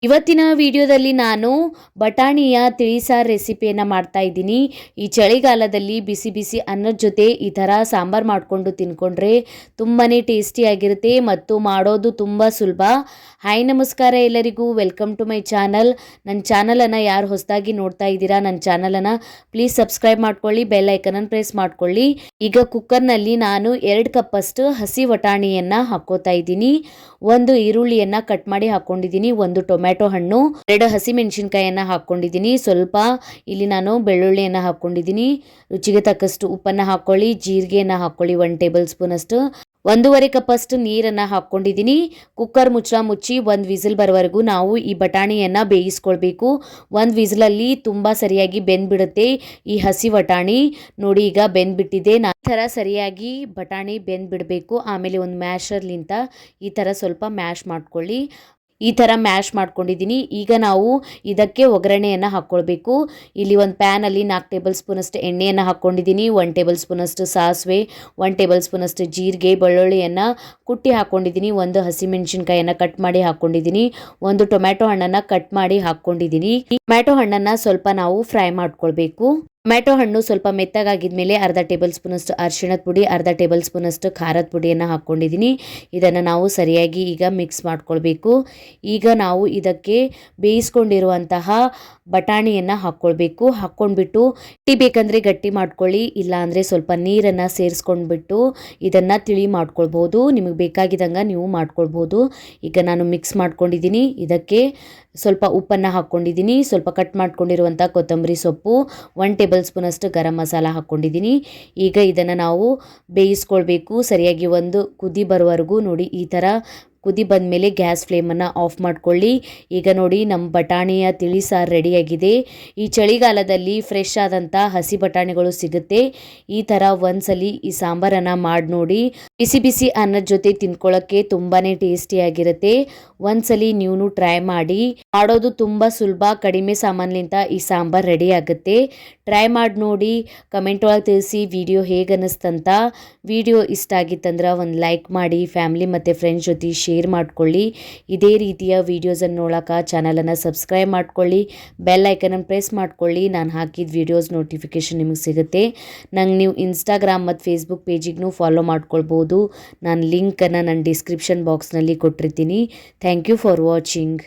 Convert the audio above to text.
ಇವತ್ತಿನ ವಿಡಿಯೋದಲ್ಲಿ ನಾನು ಬಟಾಣಿಯ ತಿಳಿಸಾರು ರೆಸಿಪಿಯನ್ನು ಮಾಡ್ತಾ ಇದ್ದೀನಿ. ಈ ಚಳಿಗಾಲದಲ್ಲಿ ಬಿಸಿ ಬಿಸಿ ಅನ್ನದ ಜೊತೆ ಈ ಥರ ಸಾಂಬಾರು ಮಾಡಿಕೊಂಡು ತಿನ್ಕೊಂಡ್ರೆ ತುಂಬಾ ಟೇಸ್ಟಿಯಾಗಿರುತ್ತೆ ಮತ್ತು ಮಾಡೋದು ತುಂಬ ಸುಲಭ. ಹಾಯ್ ನಮಸ್ಕಾರ ಎಲ್ಲರಿಗೂ, ವೆಲ್ಕಮ್ ಟು ಮೈ ಚಾನಲ್. ನನ್ನ ಚಾನಲನ್ನು ಯಾರು ಹೊಸದಾಗಿ ನೋಡ್ತಾ ಇದ್ದೀರಾ ನನ್ನ ಚಾನಲನ್ನು ಪ್ಲೀಸ್ ಸಬ್ಸ್ಕ್ರೈಬ್ ಮಾಡ್ಕೊಳ್ಳಿ, ಬೆಲ್ ಐಕನನ್ನು ಪ್ರೆಸ್ ಮಾಡ್ಕೊಳ್ಳಿ. ಈಗ ಕುಕ್ಕರ್ನಲ್ಲಿ ನಾನು 2 ಕಪ್ಪಷ್ಟು ಹಸಿ ಬಟಾಣಿಯನ್ನು ಹಾಕೋತಾ ಇದ್ದೀನಿ. 1 ಈರುಳ್ಳಿಯನ್ನು ಕಟ್ ಮಾಡಿ ಹಾಕ್ಕೊಂಡಿದ್ದೀನಿ, 1 ಟೊಮ್ಯಾಟೊ ಹಣ್ಣು, 2 ಹಸಿಮೆಣಸಿನ್ಕಾಯನ್ನು ಹಾಕ್ಕೊಂಡಿದ್ದೀನಿ, ಸ್ವಲ್ಪ ಇಲ್ಲಿ ನಾನು ಬೆಳ್ಳುಳ್ಳಿಯನ್ನು ಹಾಕ್ಕೊಂಡಿದ್ದೀನಿ, ರುಚಿಗೆ ತಕ್ಕಷ್ಟು ಉಪ್ಪನ್ನು ಹಾಕ್ಕೊಳ್ಳಿ, ಜೀರಿಗೆಯನ್ನು ಹಾಕ್ಕೊಳ್ಳಿ 1 ಟೇಬಲ್ ಸ್ಪೂನ್ ಅಷ್ಟು, 1.5 ಕಪ್ಪಷ್ಟು ನೀರನ್ನು ಹಾಕ್ಕೊಂಡಿದ್ದೀನಿ. ಕುಕ್ಕರ್ ಮುಚ್ಚಿ 1 ವಿಸಿಲ್ ಬರೋವರೆಗೂ ನಾವು ಈ ಬಟಾಣಿಯನ್ನು ಬೇಯಿಸ್ಕೊಳ್ಬೇಕು. 1 ವಿಸಿಲಲ್ಲಿ ತುಂಬ ಸರಿಯಾಗಿ ಬೆಂದ್ಬಿಡುತ್ತೆ ಈ ಹಸಿ ಬಟಾಣಿ. ನೋಡಿ ಈಗ ಬೆಂದ್ಬಿಟ್ಟಿದೆ. ಈ ಥರ ಸರಿಯಾಗಿ ಬಟಾಣಿ ಬೆಂದ್ಬಿಡಬೇಕು. ಆಮೇಲೆ ಒಂದು ಮ್ಯಾಶರ್ಲಿಂತ ಈ ಥರ ಸ್ವಲ್ಪ ಮ್ಯಾಶ್ ಮಾಡ್ಕೊಳ್ಳಿ. ಈ ಥರ ಮ್ಯಾಶ್ ಮಾಡ್ಕೊಂಡಿದ್ದೀನಿ. ಈಗ ನಾವು ಇದಕ್ಕೆ ಒಗ್ಗರಣೆಯನ್ನು ಹಾಕ್ಕೊಳ್ಬೇಕು. ಇಲ್ಲಿ ಒಂದು ಪ್ಯಾನಲ್ಲಿ 4 ಟೇಬಲ್ ಸ್ಪೂನಷ್ಟು ಎಣ್ಣೆಯನ್ನು ಹಾಕ್ಕೊಂಡಿದ್ದೀನಿ, 1 ಟೇಬಲ್ ಸ್ಪೂನಷ್ಟು ಸಾಸಿವೆ, 1 ಟೇಬಲ್ ಸ್ಪೂನಷ್ಟು ಜೀರಿಗೆ, ಬೆಳ್ಳುಳ್ಳಿಯನ್ನು ಕುಟ್ಟಿ ಹಾಕ್ಕೊಂಡಿದ್ದೀನಿ, 1 ಹಸಿಮೆಣಸಿನ್ಕಾಯನ್ನು ಕಟ್ ಮಾಡಿ ಹಾಕ್ಕೊಂಡಿದ್ದೀನಿ, 1 ಟೊಮ್ಯಾಟೊ ಹಣ್ಣನ್ನು ಕಟ್ ಮಾಡಿ ಹಾಕ್ಕೊಂಡಿದ್ದೀನಿ. ಟೊಮ್ಯಾಟೊ ಹಣ್ಣನ್ನು ಸ್ವಲ್ಪ ನಾವು ಫ್ರೈ ಮಾಡ್ಕೊಳ್ಬೇಕು. ಟೊಮ್ಯಾಟೊ ಹಣ್ಣು ಸ್ವಲ್ಪ ಮೆತ್ತಗಾಗಿದ್ಮೇಲೆ ಅರ್ಧ ಟೇಬಲ್ ಸ್ಪೂನಷ್ಟು ಅರಿಶಿಣದ ಪುಡಿ, ಅರ್ಧ ಟೇಬಲ್ ಸ್ಪೂನಷ್ಟು ಖಾರದ ಪುಡಿಯನ್ನು ಹಾಕ್ಕೊಂಡಿದ್ದೀನಿ. ಇದನ್ನು ನಾವು ಸರಿಯಾಗಿ ಈಗ ಮಿಕ್ಸ್ ಮಾಡ್ಕೊಳ್ಬೇಕು. ಈಗ ನಾವು ಇದಕ್ಕೆ ಬೇಯಿಸ್ಕೊಂಡಿರುವಂತಹ ಬಟಾಣಿಯನ್ನು ಹಾಕ್ಕೊಳ್ಬೇಕು. ಹಾಕ್ಕೊಂಡ್ಬಿಟ್ಟು ಗಟ್ಟಿ ಬೇಕಂದರೆ ಗಟ್ಟಿ ಮಾಡ್ಕೊಳ್ಳಿ, ಇಲ್ಲ ಅಂದರೆ ಸ್ವಲ್ಪ ನೀರನ್ನು ಸೇರಿಸ್ಕೊಂಡ್ಬಿಟ್ಟು ಇದನ್ನು ತಿಳಿ ಮಾಡ್ಕೊಳ್ಬೋದು. ನಿಮಗೆ ಬೇಕಾಗಿದ್ದಂಗೆ ನೀವು ಮಾಡ್ಕೊಳ್ಬೋದು. ಈಗ ನಾನು ಮಿಕ್ಸ್ ಮಾಡ್ಕೊಂಡಿದ್ದೀನಿ. ಇದಕ್ಕೆ ಸ್ವಲ್ಪ ಉಪ್ಪನ್ನು ಹಾಕ್ಕೊಂಡಿದ್ದೀನಿ, ಸ್ವಲ್ಪ ಕಟ್ ಮಾಡ್ಕೊಂಡಿರುವಂಥ ಕೊತ್ತಂಬರಿ ಸೊಪ್ಪು, 1 ಟೇಬಲ್ ಸ್ಪೂನಷ್ಟು ಗರಂ ಮಸಾಲ ಹಾಕ್ಕೊಂಡಿದ್ದೀನಿ. ಈಗ ಇದನ್ನು ನಾವು ಬೇಯಿಸ್ಕೊಳ್ಬೇಕು ಸರಿಯಾಗಿ. 1 ಕುದಿ ಬರೋವರೆಗೂ ನೋಡಿ ಈ ಥರ ಕುದಿ ಬಂದಮೇಲೆ ಗ್ಯಾಸ್ ಫ್ಲೇಮನ್ನು ಆಫ್ ಮಾಡ್ಕೊಳ್ಳಿ. ಈಗ ನೋಡಿ ನಮ್ಮ ಬಟಾಣಿಯ ತಿಳಿಸಾರು ರೆಡಿಯಾಗಿದೆ. ಈ ಚಳಿಗಾಲದಲ್ಲಿ ಫ್ರೆಶ್ ಆದಂಥ ಹಸಿ ಬಟಾಣಿಗಳು ಸಿಗುತ್ತೆ. ಈ ಥರ ಒಂದ್ಸಲಿ ಈ ಸಾಂಬಾರನ್ನು ಮಾಡಿ ನೋಡಿ. ಬಿಸಿ ಬಿಸಿ ಅನ್ನದ ಜೊತೆ ತಿನ್ಕೊಳ್ಳೋಕ್ಕೆ ತುಂಬಾ ಟೇಸ್ಟಿಯಾಗಿರುತ್ತೆ. ಒಂದ್ಸಲಿ ನೀವು ಟ್ರೈ ಮಾಡಿ. ಮಾಡೋದು ತುಂಬ ಸುಲಭ, ಕಡಿಮೆ ಸಾಮಾನ್ಲಿಂದ ಈ ಸಾಂಬಾರು ರೆಡಿ ಆಗುತ್ತೆ. ಟ್ರೈ ಮಾಡಿ ನೋಡಿ, ಕಮೆಂಟ್ ಒಳಗೆ ತಿಳಿಸಿ ವಿಡಿಯೋ ಹೇಗೆ ಅನ್ನಿಸ್ತಂತ. ವಿಡಿಯೋ ಇಷ್ಟ ಆಗಿತ್ತಂದ್ರೆ ಒಂದು ಲೈಕ್ ಮಾಡಿ, ಫ್ಯಾಮಿಲಿ ಮತ್ತು ಫ್ರೆಂಡ್ಸ್ ಜೊತೆ ಶೇರ್ ಮಾಡ್ಕೊಳ್ಳಿ. ಇದೇ ರೀತಿಯ ವೀಡಿಯೋಸನ್ನು ನೋಡೋಕೆ ಚಾನಲನ್ನು ಸಬ್ಸ್ಕ್ರೈಬ್ ಮಾಡ್ಕೊಳ್ಳಿ, ಬೆಲ್ ಐಕನನ್ನು ಪ್ರೆಸ್ ಮಾಡ್ಕೊಳ್ಳಿ. ನಾನು ಹಾಕಿದ ವೀಡಿಯೋಸ್ ನೋಟಿಫಿಕೇಷನ್ ನಿಮಗೆ ಸಿಗುತ್ತೆ. ನಂಗೆ ನೀವು ಇನ್ಸ್ಟಾಗ್ರಾಮ್ ಮತ್ತು ಫೇಸ್ಬುಕ್ ಪೇಜಿಗೂ ಫಾಲೋ ಮಾಡ್ಕೊಳ್ಬೋದು. ನಾನು ಲಿಂಕನ್ನು ನನ್ನ ಡಿಸ್ಕ್ರಿಪ್ಷನ್ ಬಾಕ್ಸ್ನಲ್ಲಿ ಕೊಟ್ಟಿರ್ತೀನಿ. Thank you for watching.